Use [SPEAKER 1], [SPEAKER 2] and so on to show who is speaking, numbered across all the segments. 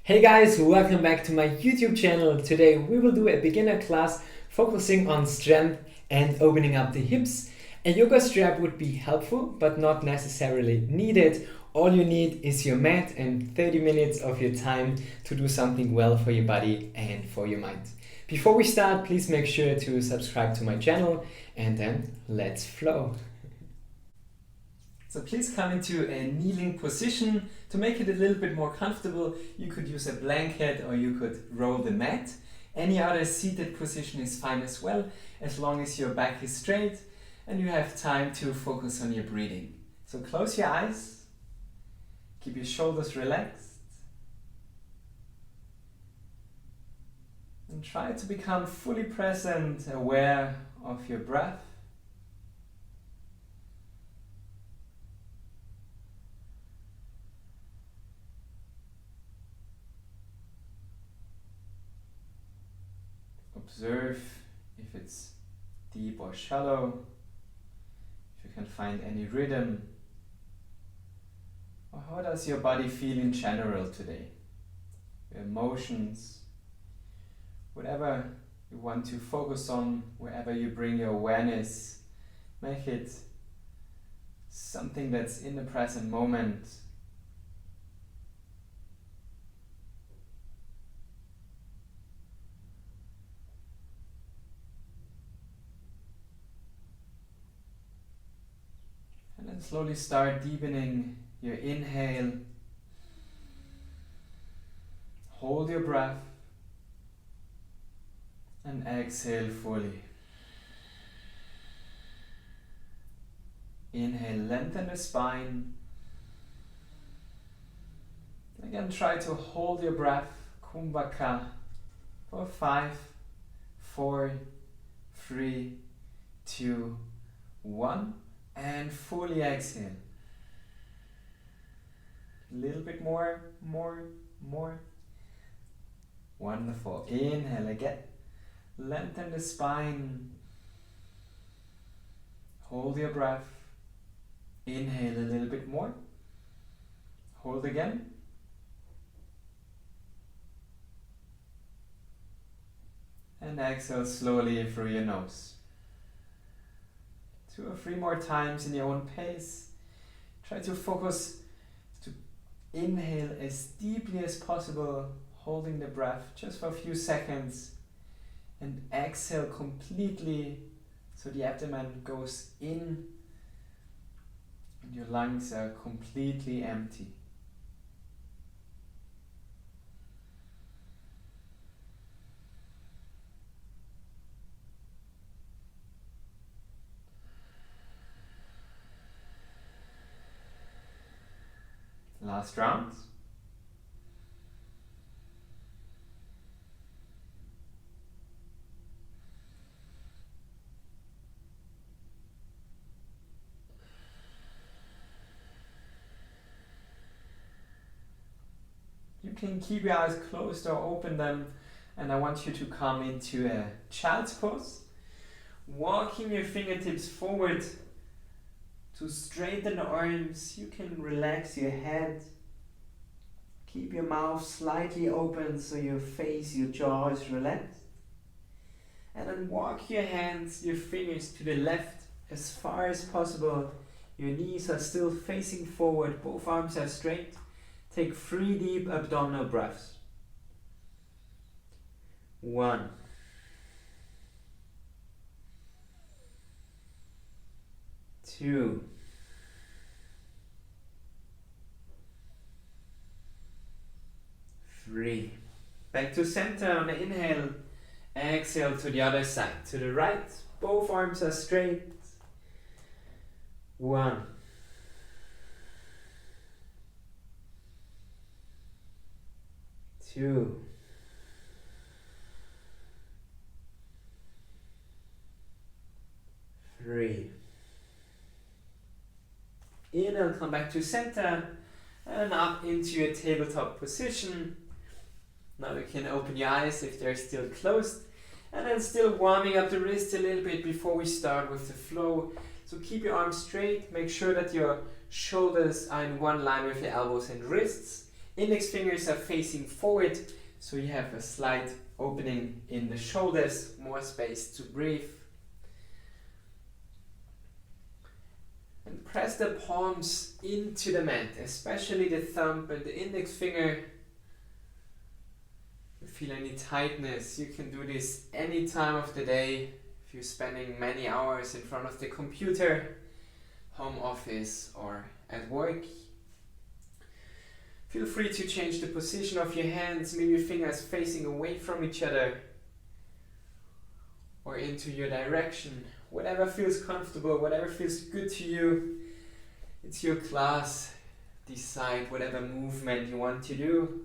[SPEAKER 1] Hey guys, welcome back to my YouTube channel. Today we will do a beginner class focusing on strength and opening up the hips. A yoga strap would be helpful but not necessarily needed. All you need is your mat and 30 minutes of your time to do something well for your body and for your mind. Before we start, please make sure to subscribe to my channel and then let's flow. So please come into a kneeling position. To make it a little bit more comfortable, you could use a blanket or you could roll the mat. Any other seated position is fine as well, as long as your back is straight and you have time to focus on your breathing. So close your eyes, keep your shoulders relaxed, and try to become fully present, aware of your breath. Observe if it's deep or shallow, if you can find any rhythm, or how does your body feel in general today? Your emotions, whatever you want to focus on, wherever you bring your awareness, make it something that's in the present moment. And then slowly start deepening your inhale. Hold your breath and exhale fully. Inhale, lengthen the spine. Again, try to hold your breath, Kumbhaka, for 5, 4, 3, 2, 1. And fully exhale. A little bit more. Wonderful. Inhale again. Lengthen the spine. Hold your breath. Inhale a little bit more. Hold again. And exhale slowly through your nose. 2 or 3 more times in your own pace. Try to focus to inhale as deeply as possible, holding the breath just for a few seconds, and exhale completely so the abdomen goes in and your lungs are completely empty. Last round. You can keep your eyes closed or open them, and I want you to come into a child's pose. Walking your fingertips forward to straighten the arms. You can relax your head. Keep your mouth slightly open so your face, your jaw is relaxed. And then walk your hands, your fingers to the left as far as possible. Your knees are still facing forward. Both arms are straight. Take 3 deep abdominal breaths. 1. 2. 3. Back to center on the inhale. Exhale to the other side. To the right. Both arms are straight. 1. 2. 3. Inhale, come back to center and up into your tabletop position. Now you can open your eyes if they're still closed, and then still warming up the wrists a little bit before we start with the flow. So keep your arms straight, make sure that your shoulders are in one line with your elbows and wrists. Index fingers are facing forward, so you have a slight opening in the shoulders, more space to breathe. And press the palms into the mat, especially the thumb and the index finger. If you feel any tightness, you can do this any time of the day. If you're spending many hours in front of the computer, home office or at work, feel free to change the position of your hands, maybe your fingers facing away from each other or into your direction. Whatever feels comfortable, whatever feels good to you. It's your class. Decide whatever movement you want to do.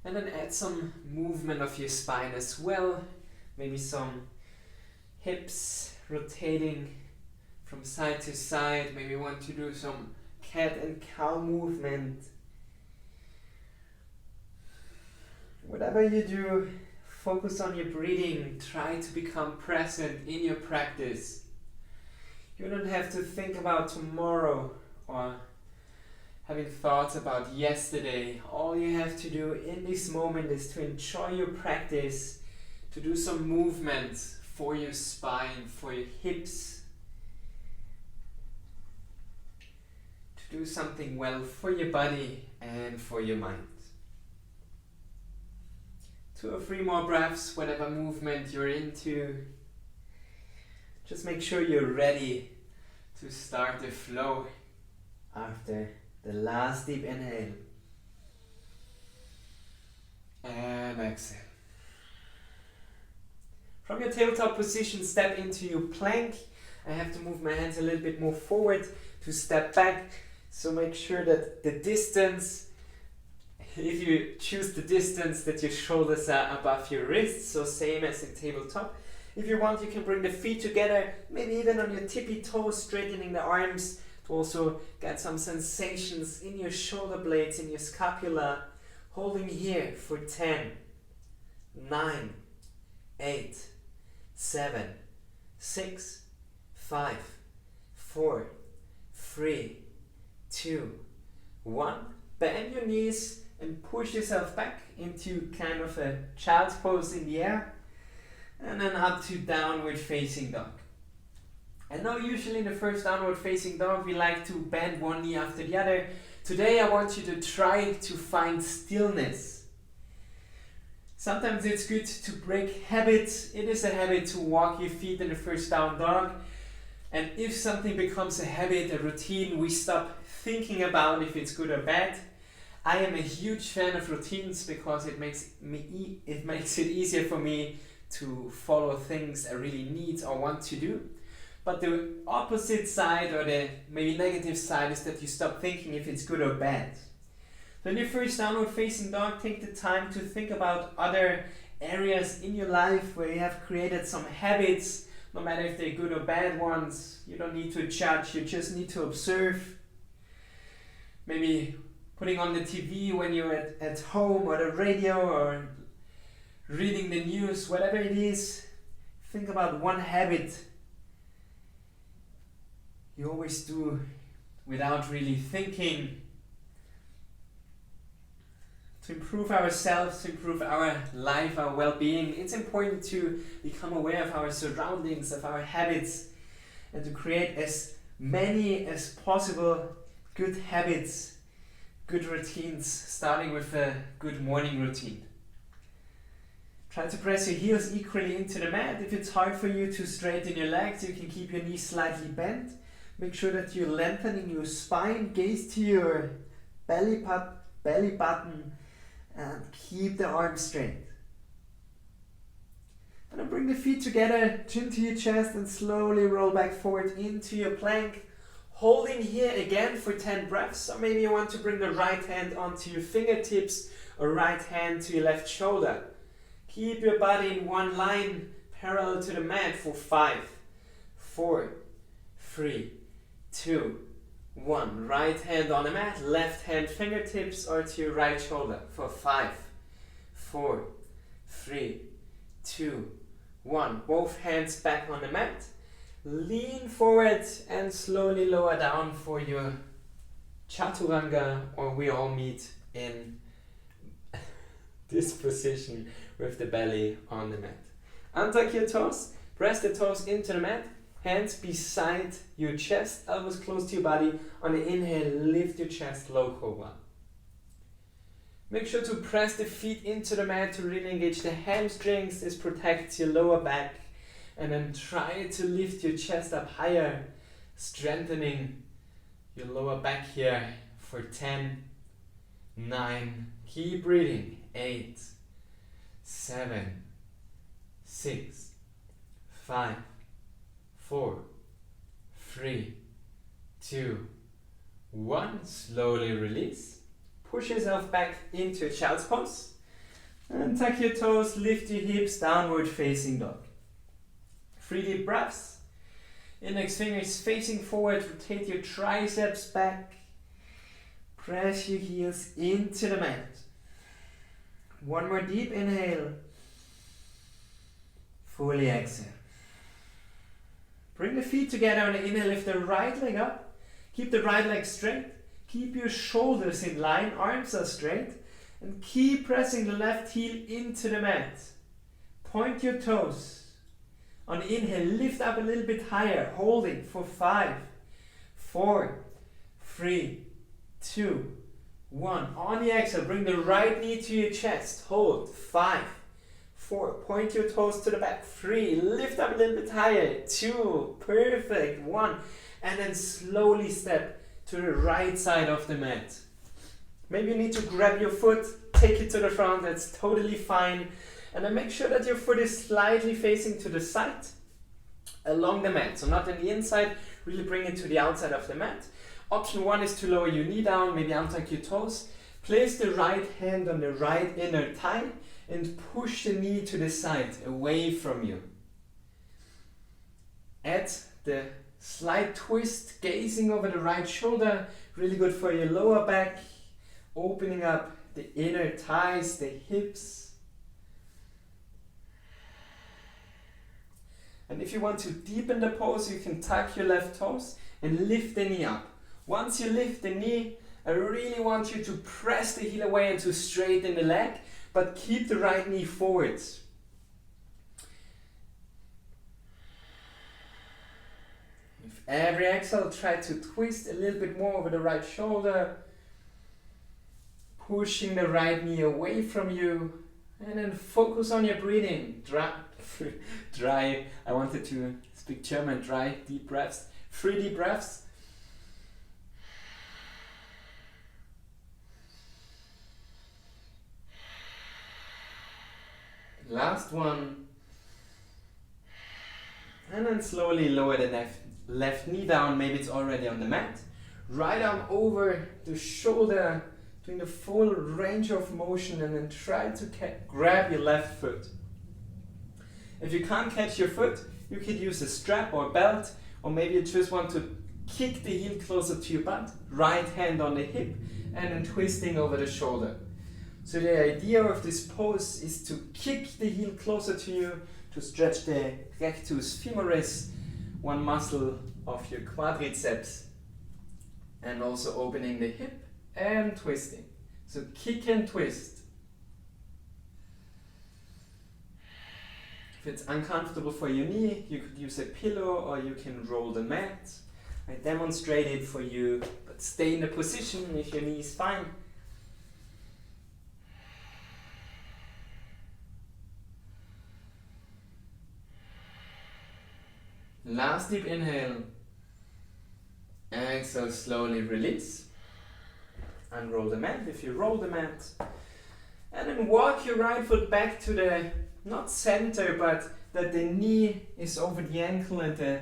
[SPEAKER 1] And then add some movement of your spine as well. Maybe some hips rotating from side to side. Maybe you want to do some cat and cow movement. Whatever you do, focus on your breathing. Try to become present in your practice. You don't have to think about tomorrow or having thoughts about yesterday. All you have to do in this moment is to enjoy your practice, to do some movements for your spine, for your hips, to do something well for your body and for your mind. 2 or 3 more breaths, whatever movement you're into. Just make sure you're ready to start the flow after the last deep inhale. And exhale. From your tabletop position, step into your plank. I have to move my hands a little bit more forward to step back. So make sure that the distance, if you choose the distance, that your shoulders are above your wrists, so same as in tabletop. If you want, you can bring the feet together, maybe even on your tippy toes, straightening the arms to also get some sensations in your shoulder blades, in your scapula. Holding here for 10, 9, 8, 7, 6, 5, 4, 3, 2, 1. Bend your knees and push yourself back into kind of a child's pose in the air, and then up to downward facing dog. And now usually in the first downward facing dog we like to bend one knee after the other. Today I want you to try to find stillness. Sometimes it's good to break habits. It is a habit to walk your feet in the first down dog, and if something becomes a habit, a routine, we stop thinking about if it's good or bad. I am a huge fan of routines because it makes it easier for me to follow things I really need or want to do. But the opposite side, or the maybe negative side, is that you stop thinking if it's good or bad. So in your first downward facing dog, take the time to think about other areas in your life where you have created some habits, no matter if they're good or bad ones. You don't need to judge, you just need to observe. Maybe putting on the TV when you're at home, or the radio, or reading the news, whatever it is. Think about one habit you always do without really thinking, to improve ourselves, to improve our life, our well-being. It's important to become aware of our surroundings, of our habits, and to create as many as possible good habits, good routines, starting with a good morning routine. Try to press your heels equally into the mat. If it's hard for you to straighten your legs, you can keep your knees slightly bent. Make sure that you're lengthening your spine, gaze to your belly button, and keep the arms straight. And then bring the feet together, chin to your chest, and slowly roll back forward into your plank. Holding here again for 10 breaths, or maybe you want to bring the right hand onto your fingertips or right hand to your left shoulder. Keep your body in one line, parallel to the mat for 5, 4, 3, 2, 1. Right hand on the mat, left hand fingertips or to your right shoulder for 5, 4, 3, 2, 1. Both hands back on the mat. lean forward and slowly lower down for your chaturanga, or we all meet in this position with the belly on the mat. Untuck your toes, press the toes into the mat, hands beside your chest, elbows close to your body. On the inhale, lift your chest, low cobra. Make sure to press the feet into the mat to really engage the hamstrings. This protects your lower back. And then try to lift your chest up higher, strengthening your lower back here for 10, 9, keep breathing, 8, 7, 6, 5, 4, 3, 2, 1. Slowly release. Push yourself back into a child's pose. And tuck your toes, lift your hips, downward facing dog. 3 deep breaths. Index fingers facing forward, rotate your triceps back. Press your heels into the mat. 1 more deep inhale. Fully exhale. Bring the feet together on the inhale, lift the right leg up. Keep the right leg straight. Keep your shoulders in line, arms are straight. And keep pressing the left heel into the mat. Point your toes. On the inhale, lift up a little bit higher, holding for 5, 4, 3, 2, 1. On the exhale, bring the right knee to your chest, hold, 5, 4, point your toes to the back, 3, lift up a little bit higher, 2, perfect, 1, and then slowly step to the right side of the mat. Maybe you need to grab your foot, take it to the front, that's totally fine. And then make sure that your foot is slightly facing to the side along the mat. So not on the inside, really bring it to the outside of the mat. Option 1 is to lower your knee down, maybe untuck your toes. Place the right hand on the right inner thigh and push the knee to the side, away from you. Add the slight twist, gazing over the right shoulder, really good for your lower back, opening up the inner thighs, the hips. And if you want to deepen the pose, you can tuck your left toes and lift the knee up. Once you lift the knee, I really want you to press the heel away and to straighten the leg, but keep the right knee forwards. With every exhale, try to twist a little bit more over the right shoulder, pushing the right knee away from you, and then focus on your breathing. Dry, I wanted to speak German, dry, deep breaths. 3 deep breaths. Last one. And then slowly lower the left knee down, maybe it's already on the mat. Right arm over the shoulder, doing the full range of motion, and then try to grab your left foot. If you can't catch your foot, you could use a strap or belt, or maybe you just want to kick the heel closer to your butt, right hand on the hip, and then twisting over the shoulder. So the idea of this pose is to kick the heel closer to you, to stretch the rectus femoris, one muscle of your quadriceps, and also opening the hip and twisting. So kick and twist. If it's uncomfortable for your knee, you could use a pillow or you can roll the mat. I demonstrate it for you, but stay in the position if your knee is fine. Last deep inhale. Exhale, slowly release. Unroll the mat if you roll the mat. And then walk your right foot back to the, not center, but that the knee is over the ankle and the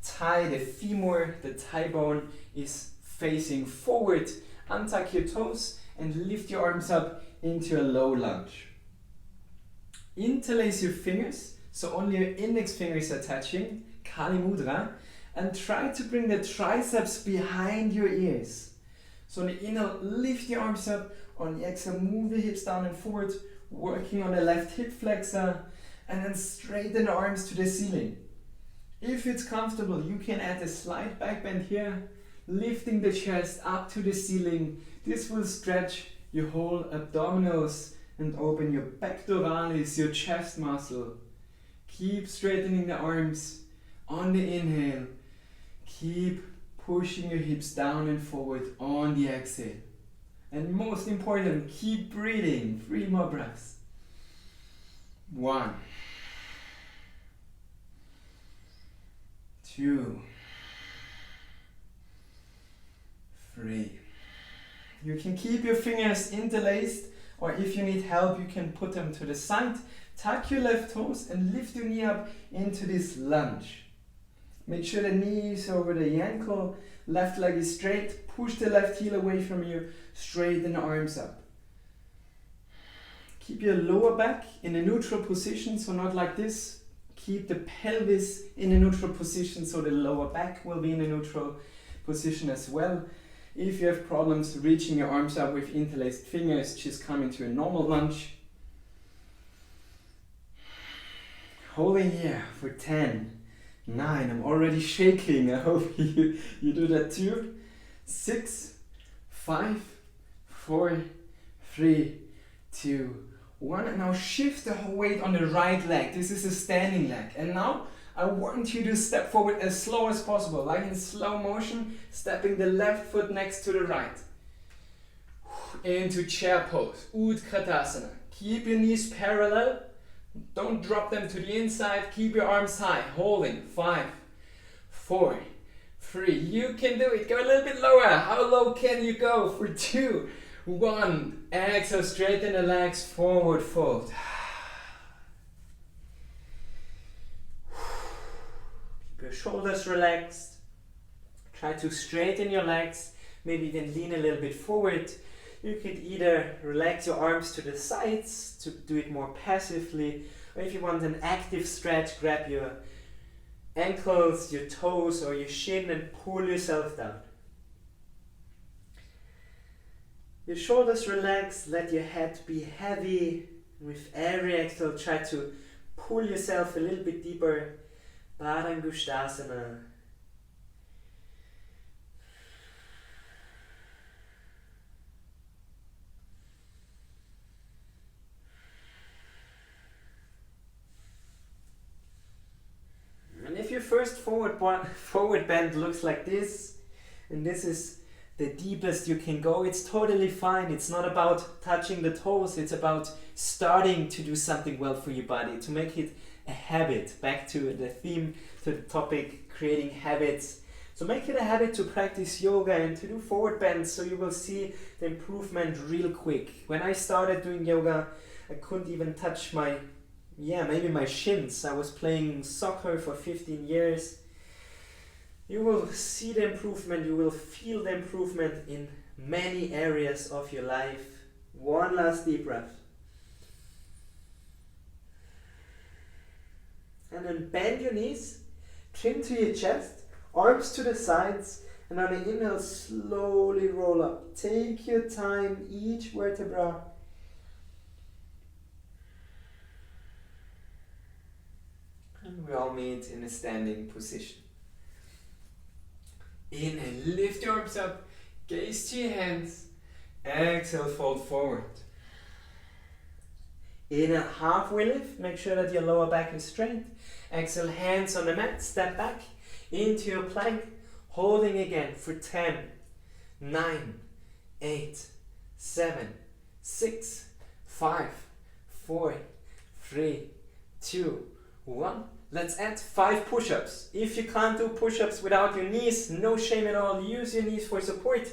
[SPEAKER 1] thigh, the femur, the thigh bone is facing forward. Untuck your toes and lift your arms up into a low lunge. Interlace your fingers, so only your index fingers are touching, Kali Mudra, and try to bring the triceps behind your ears. So on the inhale, lift your arms up, on the exhale, move the hips down and forward, working on the left hip flexor, and then straighten the arms to the ceiling. If it's comfortable, you can add a slight back bend here, lifting the chest up to the ceiling. This will stretch your whole abdominals and open your pectoralis, your chest muscle. Keep straightening the arms on the inhale. Keep pushing your hips down and forward on the exhale. And most important, keep breathing. 3 more breaths. 1, 2, 3. You can keep your fingers interlaced, or if you need help, you can put them to the side. Tuck your left toes and lift your knee up into this lunge. Make sure the knee is over the ankle, left leg is straight, push the left heel away from you, straighten the arms up. Keep your lower back in a neutral position, so not like this. Keep the pelvis in a neutral position, so the lower back will be in a neutral position as well. If you have problems reaching your arms up with interlaced fingers, just come into a normal lunge. Holding here for 10, 9, I'm already shaking, I hope you do that too. 6, 5, 4, 3, 2, 1. And now shift the whole weight on the right leg. This is a standing leg. And now I want you to step forward as slow as possible, like in slow motion, stepping the left foot next to the right. Into chair pose, Utkatasana. Keep your knees parallel. Don't drop them to the inside. Keep your arms high. Holding. 5, 4, 3. You can do it. Go a little bit lower. How low can you go? For 2, 1. Exhale. Straighten the legs. Forward fold. Keep your shoulders relaxed. Try to straighten your legs. Maybe then lean a little bit forward. You could either relax your arms to the sides to do it more passively, or if you want an active stretch, grab your ankles, your toes or your shin and pull yourself down. Your shoulders relax, let your head be heavy. With every exhale, try to pull yourself a little bit deeper. Padangusthasana. If your first forward bend looks like this, and this is the deepest you can go, it's totally fine. It's not about touching the toes, it's about starting to do something well for your body, to make it a habit. Back to the theme, to the topic, creating habits. So make it a habit to practice yoga and to do forward bends, so you will see the improvement real quick. When I started doing yoga, I couldn't even touch maybe my shins. I was playing soccer for 15 years. You will see the improvement, you will feel the improvement in many areas of your life. One last deep breath. And then bend your knees, chin to your chest, arms to the sides, and on the inhale slowly roll up. Take your time, each vertebra. And we all meet in a standing position. Inhale, lift your arms up, gaze to your hands. Exhale, fold forward. Inhale, halfway lift, make sure that your lower back is straight. Exhale, hands on the mat, step back into your plank, holding again for 10, 9, 8, 7, 6, 5, 4, 3, 2, 1. Let's add 5 push-ups. If you can't do push-ups without your knees, no shame at all. Use your knees for support.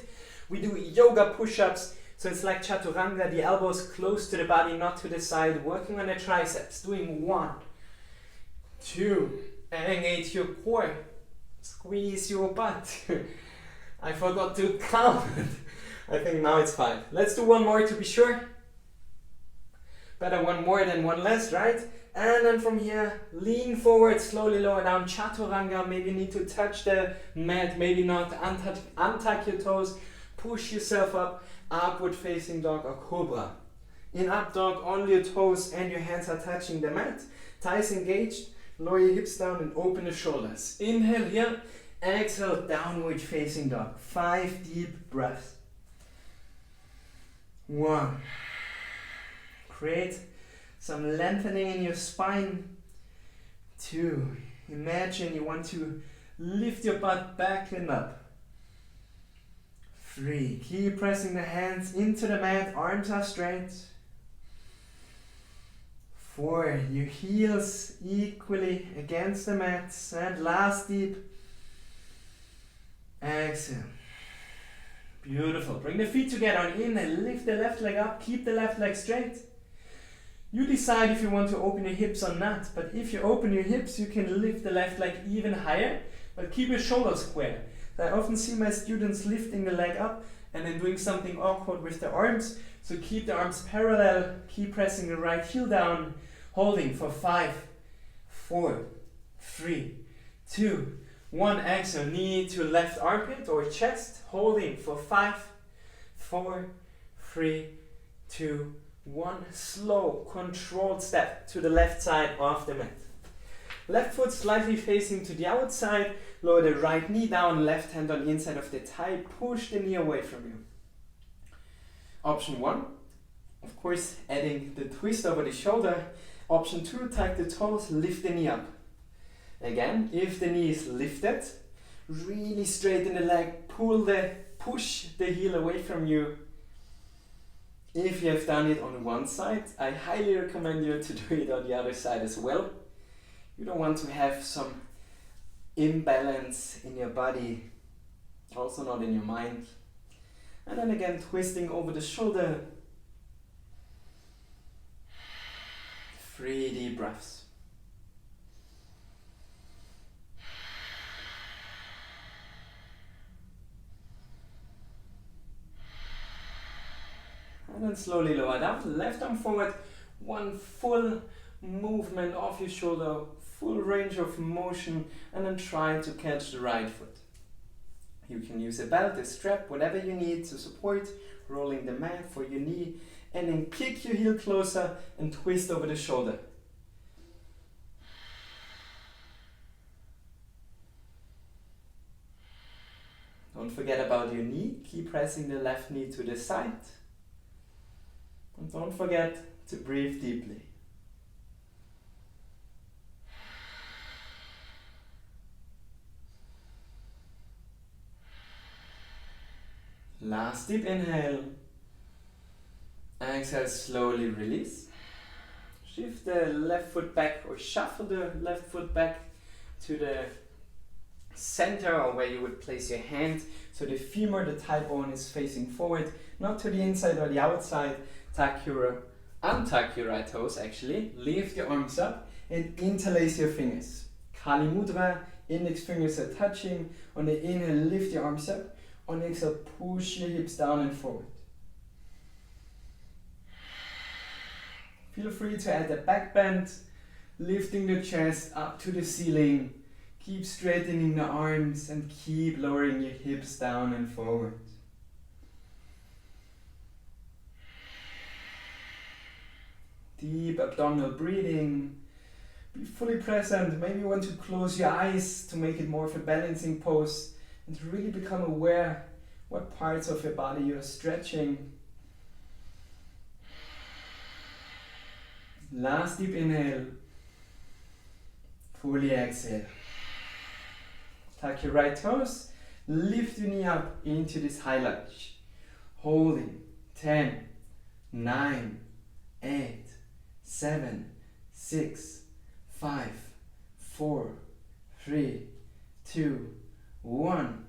[SPEAKER 1] We do yoga push-ups. So it's like chaturanga, the elbows close to the body, not to the side, working on the triceps. Doing 1, 2, engage your core, squeeze your butt. I forgot to count. I think now it's 5. Let's do one more to be sure. Better one more than one less, right? And then from here, lean forward, slowly lower down, chaturanga. Maybe you need to touch the mat, maybe not. Untuck your toes, push yourself up, upward facing dog or cobra. In up dog, only your toes and your hands are touching the mat. Thighs engaged,
[SPEAKER 2] Lower your hips down and open the shoulders. Inhale here, exhale, downward facing dog. 5 deep breaths. 1. Create some lengthening in your spine. 2. Imagine you want to lift your butt back and up. 3. Keep pressing the hands into the mat, arms are straight. 4. Your heels equally against the mat. And last deep. Exhale. Beautiful. Bring the feet together on inhale. Lift the left leg up. Keep the left leg straight. You decide if you want to open your hips or not. But if you open your hips, you can lift the left leg even higher. But keep your shoulders square. I often see my students lifting the leg up and then doing something awkward with the arms. So keep the arms parallel. Keep pressing the right heel down. Holding for 5, 4, 3, 2, 1. Exhale, knee to left armpit or chest. Holding for 5, 4, 3, 2, 1. Slow, controlled step to the left side of the mat. Left foot slightly facing to the outside. Lower the right knee down, left hand on the inside of the thigh. Push the knee away from you. Option 1, of course, adding the twist over the shoulder. Option 2, tuck the toes, lift the knee up. Again, if the knee is lifted, really straighten the leg, push the heel away from you. If you have done it on one side, I highly recommend you to do it on the other side as well. You don't want to have some imbalance in your body, also not in your mind. And then again, twisting over the shoulder. 3 deep breaths. And then slowly lower down, left arm forward, 1 full movement of your shoulder, full range of motion, and then try to catch the right foot. You can use a belt, a strap, whatever you need to support, rolling the mat for your knee, and then kick your heel closer and twist over the shoulder. Don't forget about your knee, keep pressing the left knee to the side. And don't forget to breathe deeply. Last deep inhale. Exhale, slowly release. Shift the left foot back or shuffle the left foot back to the center or where you would place your hand. So the femur, the thigh bone is facing forward, not to the inside or the outside. Untuck your right toes actually. Lift your arms up and interlace your fingers. Kali Mudra, index fingers are touching. On the inhale, lift your arms up. On the exhale, push your hips down and forward. Feel free to add a back bend, lifting the chest up to the ceiling. Keep straightening the arms and keep lowering your hips down and forward. Deep abdominal breathing. Be fully present. Maybe you want to close your eyes to make it more of a balancing pose and to really become aware what parts of your body you're stretching. Last deep inhale. Fully exhale. Tuck your right toes. Lift your knee up into this high lunge. Holding. 10, 9, 8, 7, 6, 5, 4, 3, 2, 1.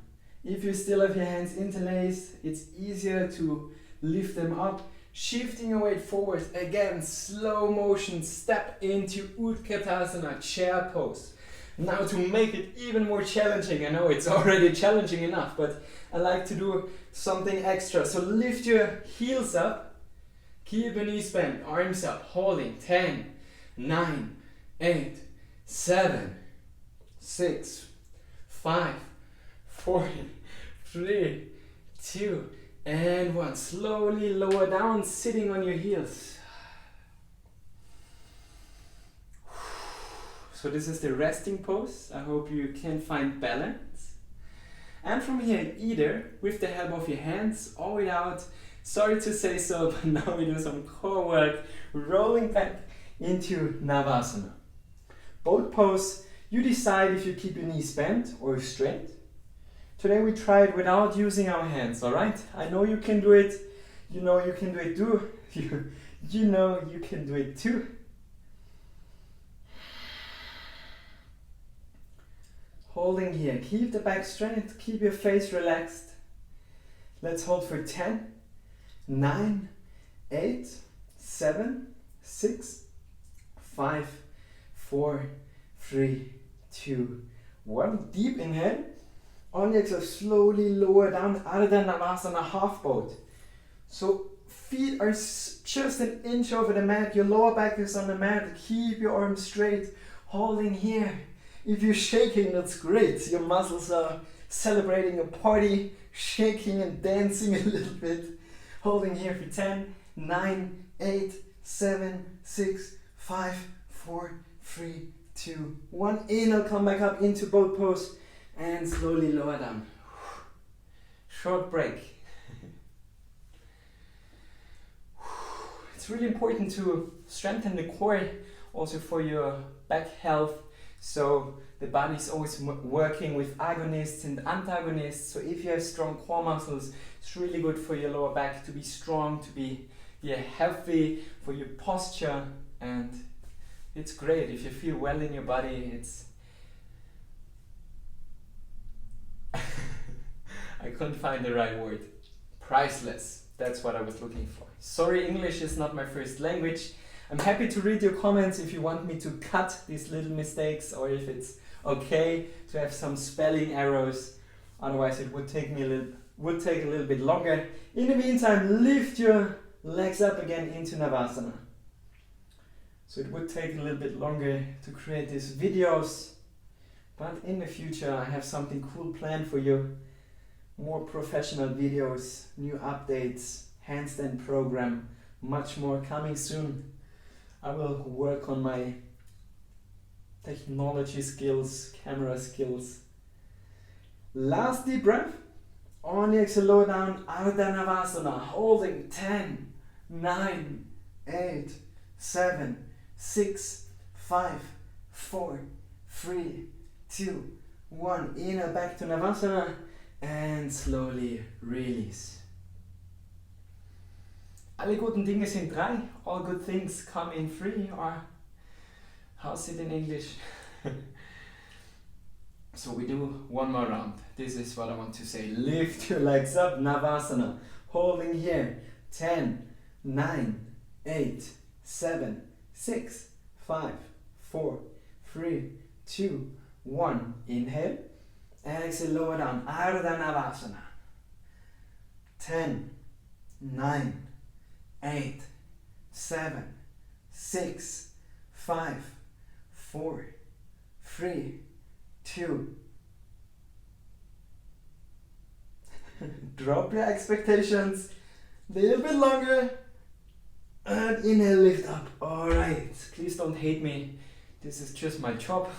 [SPEAKER 2] If you still have your hands interlaced, it's easier to lift them up. Shifting your weight forward, again, slow motion, step into Utkatasana, chair pose. Now to make it even more challenging, I know it's already challenging enough, but I like to do something extra. So lift your heels up, keep your knees bent, arms up, holding 10, 9, 8, 7, 6, 5, 4, 3, 2, and 1. Slowly lower down, sitting on your heels. So this is the resting pose. I hope you can find balance. And from here, either with the help of your hands or without, sorry to say so, but now we do some core work, rolling back into Navasana. Both pose, you decide if you keep your knees bent or straight. Today we try it without using our hands, alright? I know you can do it, you know you can do it too, you know you can do it too. Holding here, keep the back straight, keep your face relaxed. Let's hold for 10, 9, 8, 7, 6, 5, 4, 3, 2, 1. Deep inhale. On the exhale, slowly lower down, Ardha Navasana, half boat. So feet are just an inch over the mat, your lower back is on the mat, keep your arms straight, holding here. If you're shaking, that's great, your muscles are celebrating a party, shaking and dancing a little bit. Holding here for 10, 9, 8, 7, 6, 5, 4, 3, 2, 1. Inhale, come back up into boat pose and slowly lower down. Short break. It's really important to strengthen the core also for your back health. So the body is always working with agonists and antagonists. So if you have strong core muscles, it's really good for your lower back to be strong, to be healthy, for your posture, and it's great if you feel well in your body. It's I couldn't find the right word. Priceless. That's what I was looking for. Sorry, English is not my first language. I'm happy to read your comments if you want me to cut these little mistakes or if it's okay to have some spelling errors. Otherwise it would take a little bit longer. In the meantime, lift your legs up again into Navasana. So it would take a little bit longer to create these videos, but in the future I have something cool planned for you. More professional videos, new updates, handstand program, much more coming soon. I will work on my technology skills, camera skills. Last deep breath. On the exhale, lower down, Ardha Navasana, holding 10, 9, 8, 7, 6, 5, 4, 3, 2, 1. Inhale back to Navasana and slowly release. Alle guten Dinge sind drei. All good things come in three, or how's it in English? So we do one more round. This is what I want to say. Lift your legs up, Navasana. Holding here. 10, 9, 8, 7, 6, 5, 4, 3, 2, 1. Inhale. Exhale, lower down. Ardha Navasana. 10, 9, 8, 7, 6, 5, 4, 3, 2. Drop your expectations. A little bit longer. And inhale, lift up. Alright. Please don't hate me. This is just my job.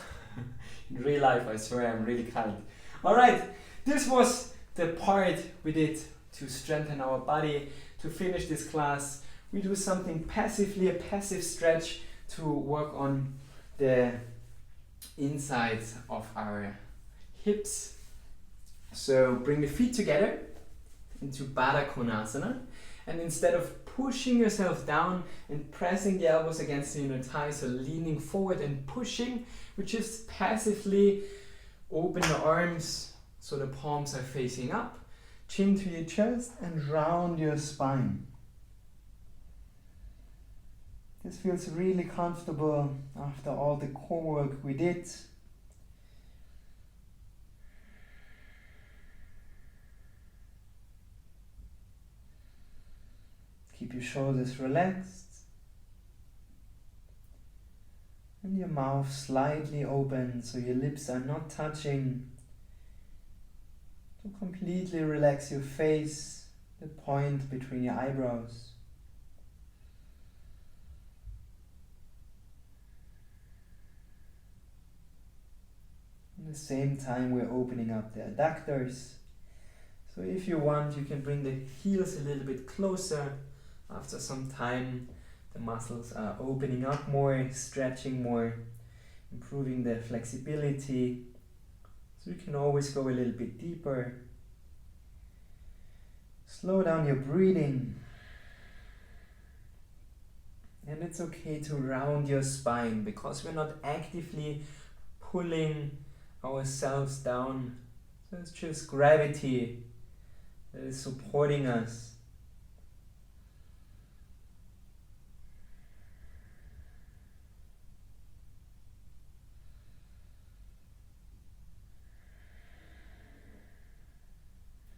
[SPEAKER 2] In real life, I swear I'm really kind. Alright. This was the part we did to strengthen our body. To finish this class, we do something passively, a passive stretch to work on the insides of our hips. So bring the feet together into Baddha Konasana, and instead of pushing yourself down and pressing the elbows against the inner thighs, so leaning forward and pushing, we just passively open the arms so the palms are facing up, chin to your chest, and round your spine. This feels really comfortable after all the core work we did. Keep your shoulders relaxed and your mouth slightly open so your lips are not touching. To completely relax your face, the point between your eyebrows. At the same time, we're opening up the adductors. So if you want, you can bring the heels a little bit closer. After some time, the muscles are opening up more, stretching more, improving the flexibility. So you can always go a little bit deeper. Slow down your breathing. And it's okay to round your spine, because we're not actively pulling ourselves down. So it's just gravity that is supporting us.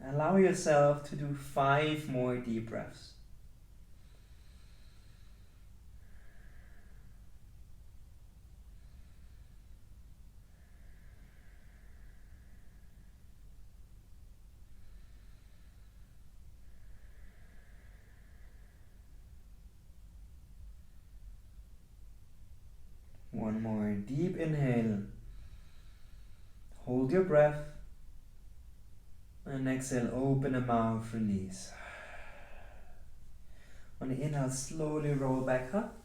[SPEAKER 2] Allow yourself to do 5 more deep breaths. One more deep inhale. Hold your breath. And exhale, open the mouth, release. On the inhale, slowly roll back up.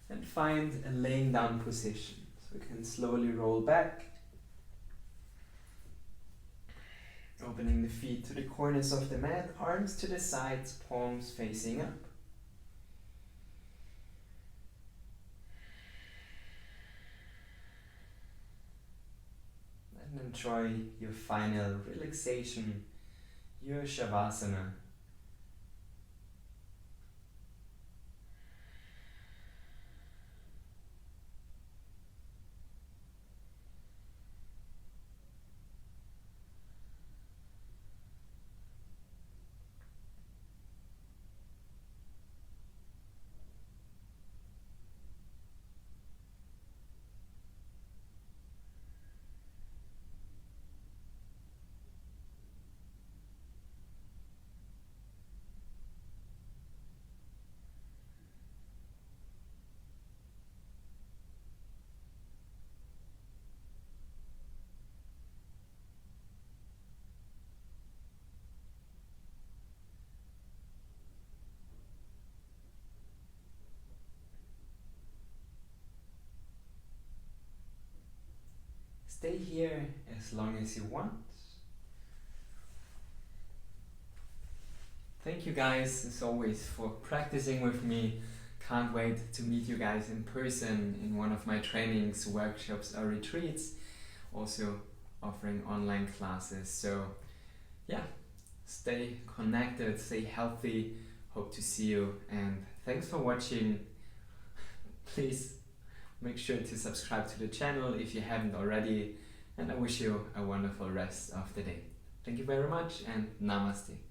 [SPEAKER 2] And find a laying down position. So we can slowly roll back. Opening the feet to the corners of the mat, arms to the sides, palms facing up. And enjoy your final relaxation, your Shavasana. Stay here as long as you want. Thank you guys as always for practicing with me. Can't wait to meet you guys in person in one of my trainings, workshops or retreats. Also offering online classes. So yeah, stay connected, stay healthy. Hope to see you, and thanks for watching. Please make sure to subscribe to the channel if you haven't already, and I wish you a wonderful rest of the day. Thank you very much, and Namaste.